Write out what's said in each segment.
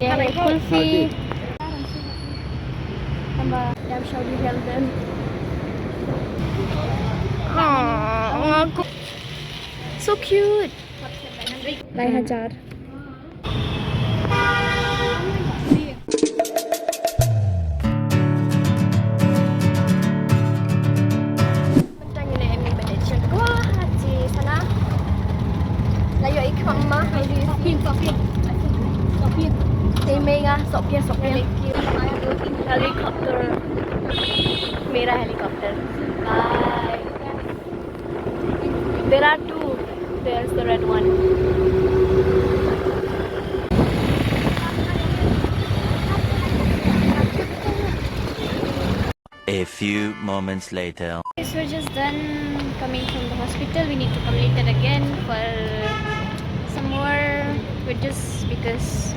ये है kulfi I'm Saudi Helden so cute 2,000 Guwahati sana layo ikang mah Sophia helicopter mera helicopter bye there are two there's the red one A few moments later. Guys, we're just done coming from the hospital. We need to complete it again for some more. We're just because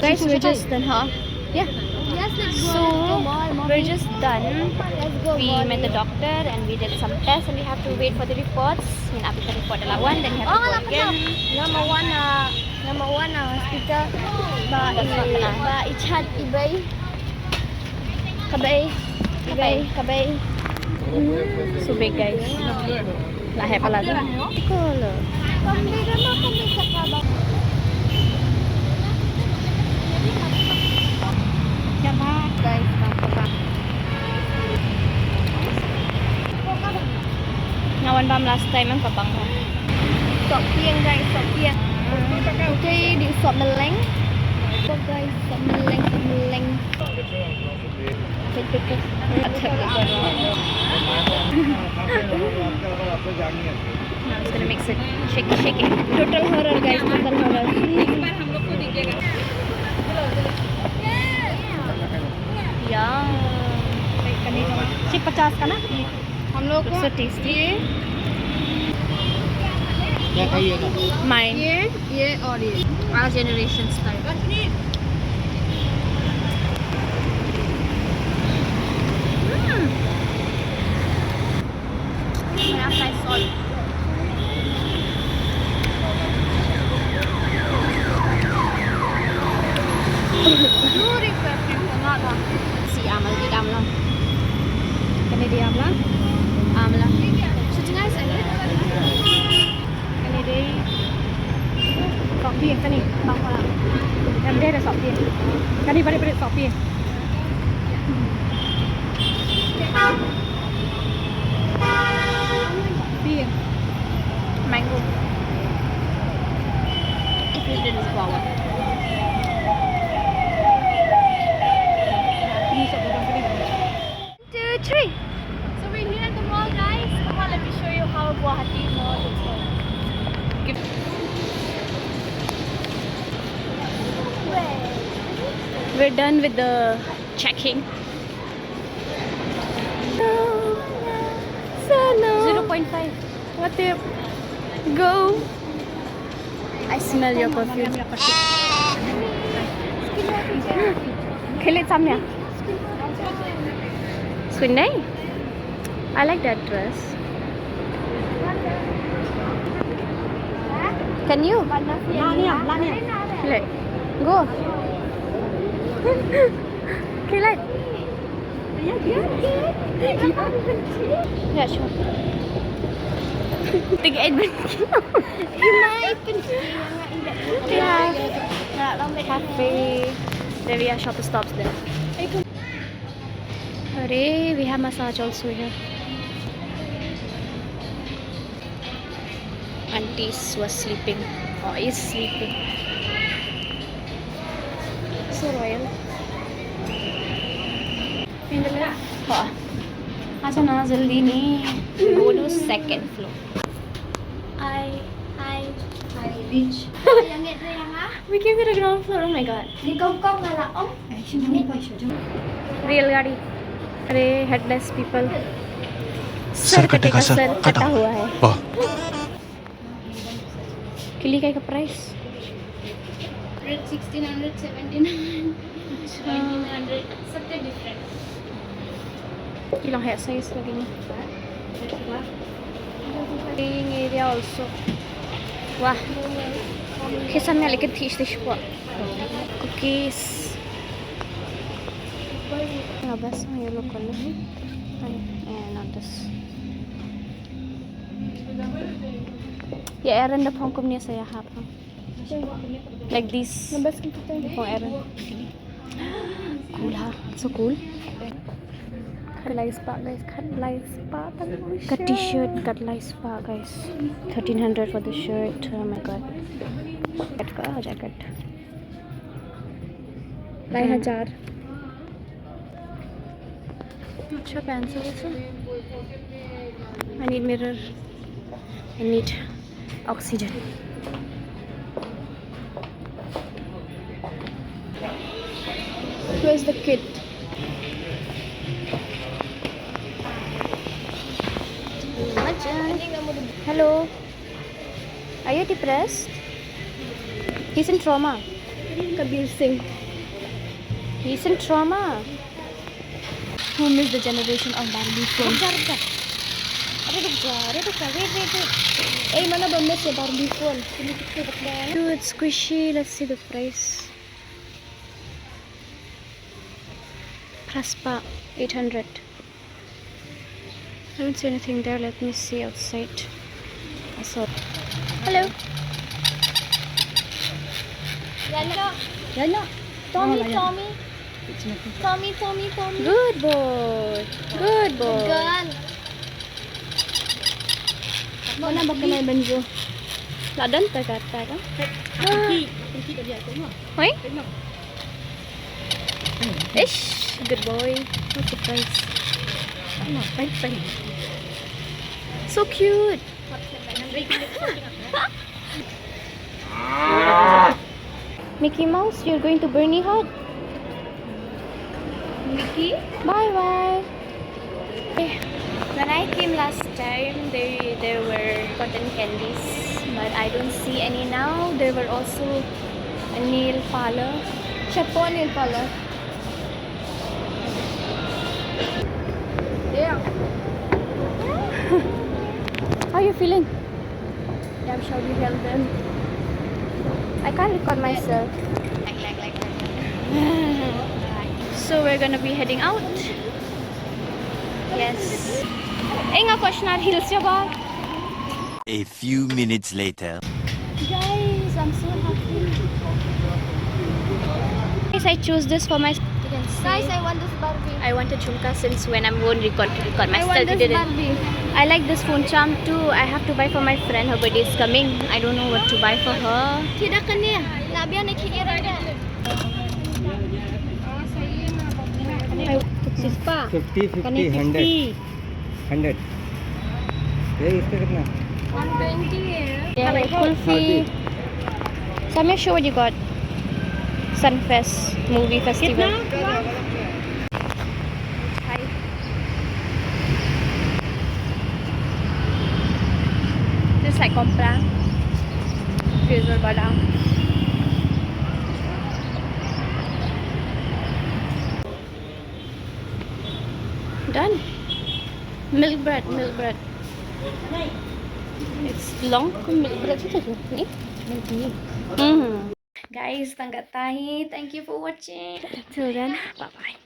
guys, we're just done, huh? Yeah. Yes, let's go. So we're just done. Let's go. We met the doctor and we did some tests and we have to wait for the reports. When after the report one, then we have to go again. Number one hospital. Ba Ichat Ibay. Kabay. So big, guys. Lahe pala doon. Cool. Pambira mo kami sa kabang. Guys, Ngawan bam last time ang kapang mo. sop piang guys, sop piang. Okay, di sop meleng. So guys, sop meleng. I'm just gonna mix it. Shake it. Total horror guys, total horror. Yeah. सिर्फ 50 का ना हम लोग को So tasty. क्या खाइएगा? Mine. ये और ये Our generation style. Nice salt. पूरी परफेक्ट बना था Si amal di amla. कने दिया हमला Amla. सच गाइस कने दे कॉफी कने बापा हम दे कॉफी कने बड़े coffee Mango. If you did guava. 2, 3. So we're here at the mall, guys. Come on, let me show you how Guwahati mall looks like. We're done with the checking. 0.5. What the? Go. I smell your perfume. Kilit samya. Swinday. I like that dress. Can you? Kilit. Go. Kilit. Yeah, sure. Tiga cafe. There we are shopper stops there. Hooray, we have massage also here. Aunties was sleeping or is sleeping. So royal. हाँ अच्छा ना जल्दी नहीं go to second floor. I reach. We came to the ground floor. Oh my god. Real गाड़ी. अरे headless people. Sir कटेगा sir sir कटा हुआ है. वाह किली का प्राइस 1600 1700 1900 सबसे different Ilang hair size lagi ni? Playing area also. Wah, kisan nga likit tiis po. cookies. Nga best ang yellow color. Ay, not this. Yeah, Aaron na pangkom niya sa yahap. Like this. Nabas kita tayo. Oh, Aaron. Cool ha? So cool. Kalay spa guys. Kalay spa. Cut t-shirt, cut lice spa guys. 1300 for the shirt. Oh my god. Jacket ka, jacket. Lay 1000. अच्छा pencil also. I need mirror. I need oxygen. Where's the kid? Hello. Are you depressed? He's in trauma. Kabir Singh. He's in trauma. Who missed the generation of Barbie phone? Eh, mana ba miss yung Barbie phone? Dude, it's squishy. Let's see the price. Praspa 800. I don't see anything there. Let me see outside. I saw. Hello. Yana. Tommy. Tommy. Good boy. Good boy. Gan. Mana ba kanay banjo? Ladan terkata kan? Why? Ish, good boy. What's the price? So cute. Mickey Mouse, you're going to Bernie Hut. Mickey? Bye. When I came last time, there were cotton candies, but I don't see any now. There were also a nail parlor. Chapo nail parlor. Yeah. How are you feeling? Yeah, shall we help them? I can't record myself. So we're gonna be heading out. Yes. Inga Koshnar Hills ba? A few minutes later. Guys, I'm so happy. Guys, I chose this for my. You can see. Guys, I want this Barbie. I wanted Chumka since when I'm going to record I myself. want You this didn't. Barbie. I like this phone charm too. I have to buy for my friend. Her birthday is coming. I don't know what to buy for her. Tidak kena. Labian nak kira dah. Sispa. 50, 50, 100. ये इसका कितना? 120 है. Yeah, like Kulfi. Samir, show what you got. Sunfest movie festival. Hi. Just like compra. Freezer badang. Done. Milk bread. It's long milk bread. Guys, tanggat tahi. Thank you for watching. Till then, bye bye.